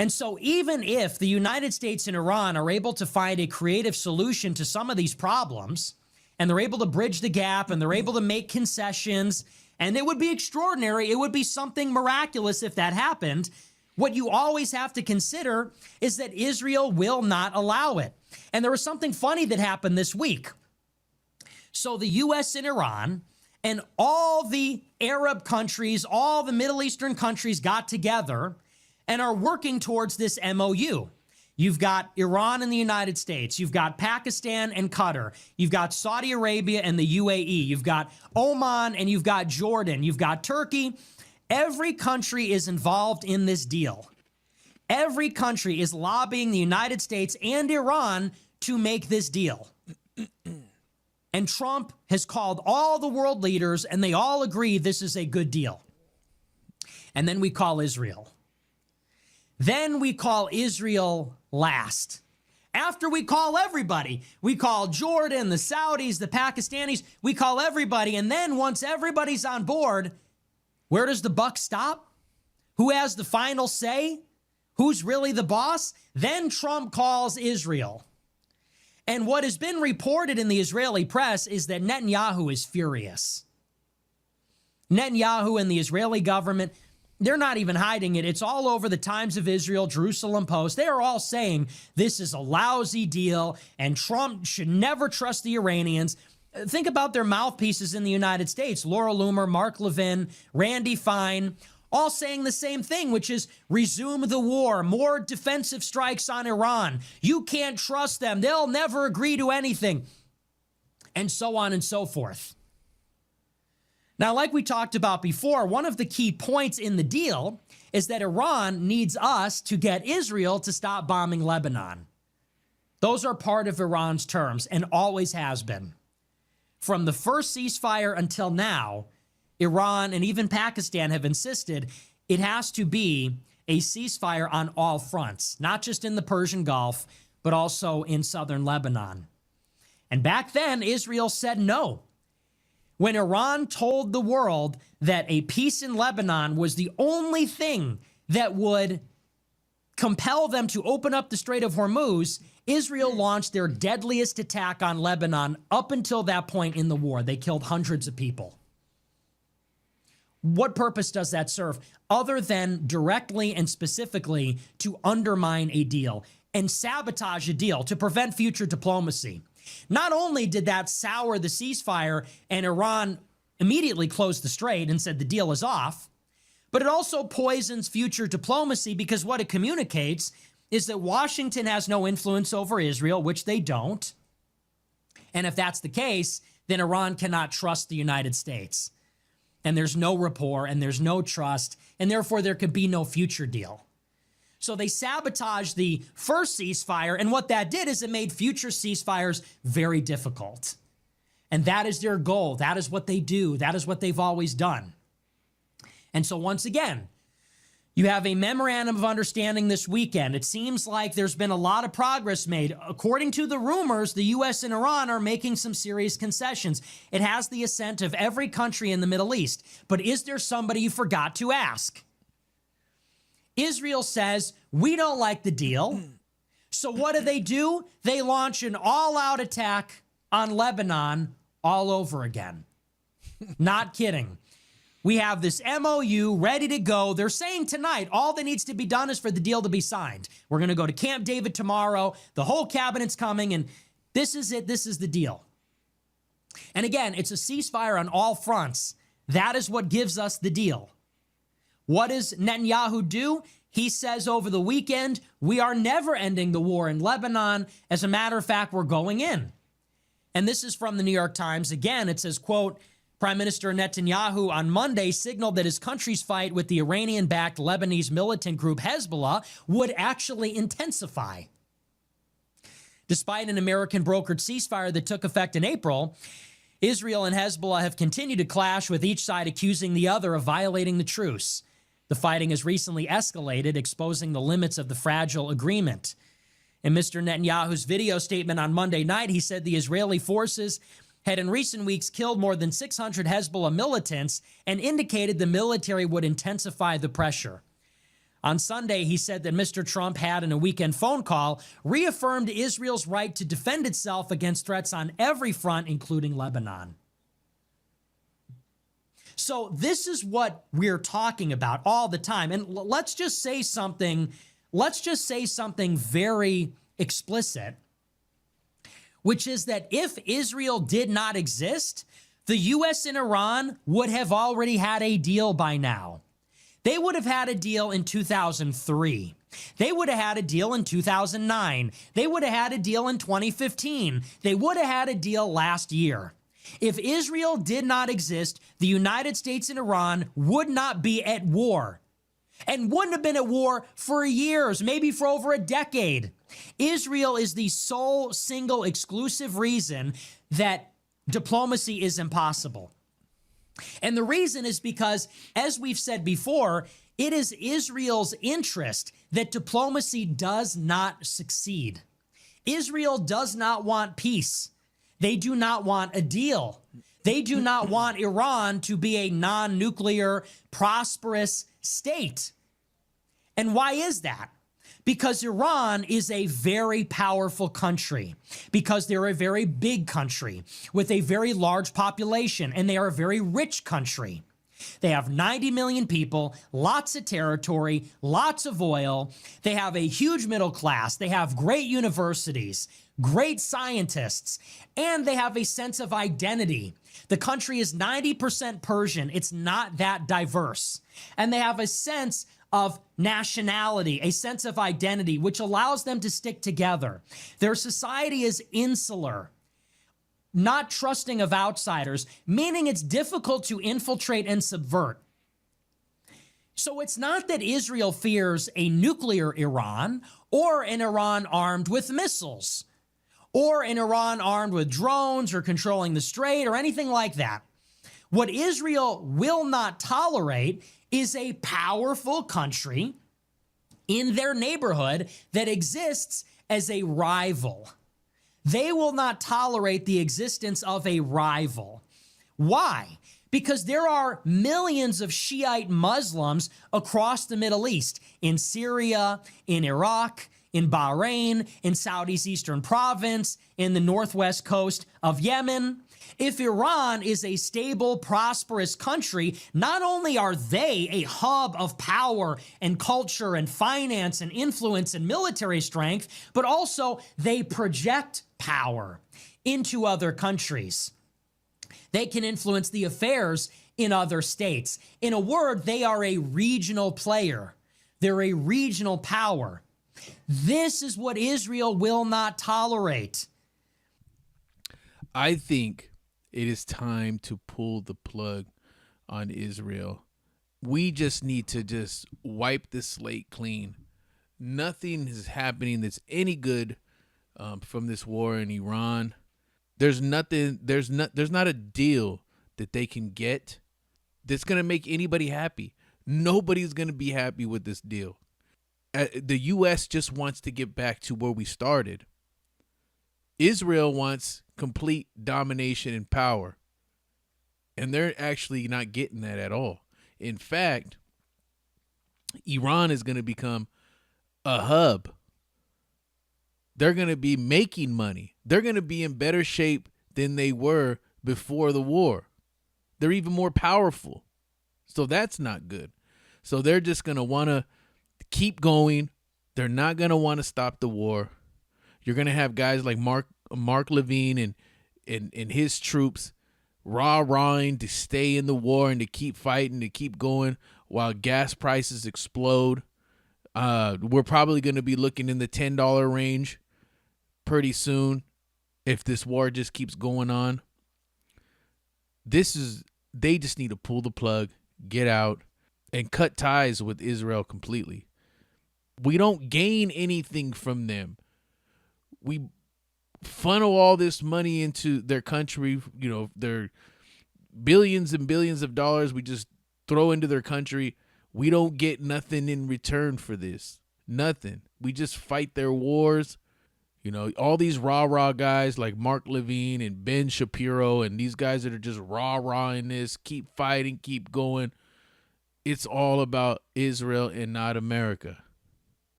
And so even if the United States and Iran are able to find a creative solution to some of these problems, and they're able to bridge the gap, and they're able to make concessions, and it would be extraordinary, it would be something miraculous if that happened, what you always have to consider is that Israel will not allow it. And there was something funny that happened this week. So the U.S. and Iran and all the Arab countries, all the Middle Eastern countries got together and are working towards this MOU. You've got Iran and the United States. You've got Pakistan and Qatar. You've got Saudi Arabia and the UAE. You've got Oman and you've got Jordan. You've got Turkey. Every country is involved in this deal. Every country is lobbying the United States and Iran to make this deal. And Trump has called all the world leaders, and they all agree this is a good deal. And then we call Israel. Then we call Israel last. After we call everybody, we call Jordan, the Saudis, the Pakistanis, we call everybody. And then once everybody's on board, where does the buck stop? Who has the final say? Who's really the boss? Then Trump calls Israel. And what has been reported in the Israeli press is that Netanyahu is furious. Netanyahu and the Israeli government, they're not even hiding it. It's all over the Times of Israel, Jerusalem Post. They are all saying this is a lousy deal and Trump should never trust the Iranians. Think about their mouthpieces in the United States. Laura Loomer, Mark Levin, Randy Fine, all saying the same thing, which is resume the war, more defensive strikes on Iran. You can't trust them. They'll never agree to anything, and so on and so forth. Now, like we talked about before, one of the key points in the deal is that Iran needs us to get Israel to stop bombing Lebanon. Those are part of Iran's terms and always has been. From the first ceasefire until now, Iran and even Pakistan have insisted it has to be a ceasefire on all fronts, not just in the Persian Gulf, but also in southern Lebanon. And back then, Israel said no. When Iran told the world that a peace in Lebanon was the only thing that would compel them to open up the Strait of Hormuz, Israel launched their deadliest attack on Lebanon up until that point in the war. They killed hundreds of people. What purpose does that serve other than directly and specifically to undermine a deal and sabotage a deal to prevent future diplomacy? Not only did that sour the ceasefire and Iran immediately closed the strait and said the deal is off, but it also poisons future diplomacy because what it communicates is that Washington has no influence over Israel, which they don't. And if that's the case, then Iran cannot trust the United States. And there's no rapport and there's no trust, and therefore there could be no future deal. So they sabotaged the first ceasefire, and what that did is it made future ceasefires very difficult. And that is their goal. That is what they do. That is what they've always done. And so once again, you have a memorandum of understanding this weekend. It seems like there's been a lot of progress made. According to the rumors, the U.S. and Iran are making some serious concessions. It has the assent of every country in the Middle East. But is there somebody you forgot to ask? Israel says, we don't like the deal. So what do? They launch an all-out attack on Lebanon all over again. Not kidding. We have this MOU ready to go. They're saying tonight all that needs to be done is for the deal to be signed. We're going to go to Camp David tomorrow. The whole cabinet's coming, and this is it. This is the deal. And again, it's a ceasefire on all fronts. That is what gives us the deal. What does Netanyahu do? He says over the weekend, we are never ending the war in Lebanon. As a matter of fact, we're going in. And this is from the New York Times. Again, it says, quote, Prime Minister Netanyahu on Monday signaled that his country's fight with the Iranian-backed Lebanese militant group Hezbollah would actually intensify. Despite an American-brokered ceasefire that took effect in April, Israel and Hezbollah have continued to clash, with each side accusing the other of violating the truce. The fighting has recently escalated, exposing the limits of the fragile agreement. In Mr. Netanyahu's video statement on Monday night, he said the Israeli forces had in recent weeks killed more than 600 Hezbollah militants and indicated the military would intensify the pressure. On Sunday, he said that Mr. Trump had, in a weekend phone call, reaffirmed Israel's right to defend itself against threats on every front, including Lebanon. So this is what we're talking about all the time. And let's just say something very explicit, which is that if Israel did not exist, the U.S. and Iran would have already had a deal by now. They would have had a deal in 2003. They would have had a deal in 2009. They would have had a deal in 2015. They would have had a deal last year. If Israel did not exist, the United States and Iran would not be at war, and wouldn't have been at war for years, maybe for over a decade. Israel is the sole, single, exclusive reason that diplomacy is impossible. And the reason is because, as we've said before, it is Israel's interest that diplomacy does not succeed. Israel does not want peace. They do not want a deal. They do not want Iran to be a non-nuclear, prosperous state. And why is that? Because Iran is a very powerful country, because they're a very big country with a very large population, and they are a very rich country. They have 90 million people, lots of territory, lots of oil. They have a huge middle class. They have great universities, great scientists, and they have a sense of identity. The country is 90% Persian. It's not that diverse. And they have a sense of nationality, a sense of identity, which allows them to stick together. Their society is insular, not trusting of outsiders, meaning it's difficult to infiltrate and subvert. So it's not that Israel fears a nuclear Iran or an Iran armed with missiles or an Iran armed with drones or controlling the strait or anything like that. What Israel will not tolerate is a powerful country in their neighborhood that exists as a rival. They will not tolerate the existence of a rival. Why? Because there are millions of Shiite Muslims across the Middle East, in Syria, in Iraq, in Bahrain, in Saudi's eastern province, in the northwest coast of Yemen. If Iran is a stable, prosperous country, not only are they a hub of power and culture and finance and influence and military strength, but also they project power into other countries. They can influence the affairs in other states. In a word, they are a regional player. They're a regional power. This is what Israel will not tolerate. I think it is time to pull the plug on Israel. We just need to just wipe the slate clean. Nothing is happening that's any good from this war in Iran. There's not a deal that they can get that's going to make anybody happy. Nobody's going to be happy with this deal. The U.S. just wants to get back to where we started. Israel wants complete domination and power, and they're actually not getting that at all. In fact, Iran is going to become a hub. They're going to be making money. They're going to be in better shape than they were before the war. They're even more powerful. So that's not good. So they're just going to want to keep going. They're not going to want to stop the war. You're going to have guys like Mark Levine and his troops rah-rahing to stay in the war and to keep fighting, to keep going while gas prices explode. We're probably going to be looking in the $10 range pretty soon if this war just keeps going on. They just need to pull the plug, get out, and cut ties with Israel completely. We don't gain anything from them. We funnel all this money into their country, their billions and billions of dollars we just throw into their country. We don't get nothing in return for this. Nothing. We just fight their wars. All these rah-rah guys like Mark Levine and Ben Shapiro and these guys that are just rah-rahing this, keep fighting, keep going. it's all about Israel and not America.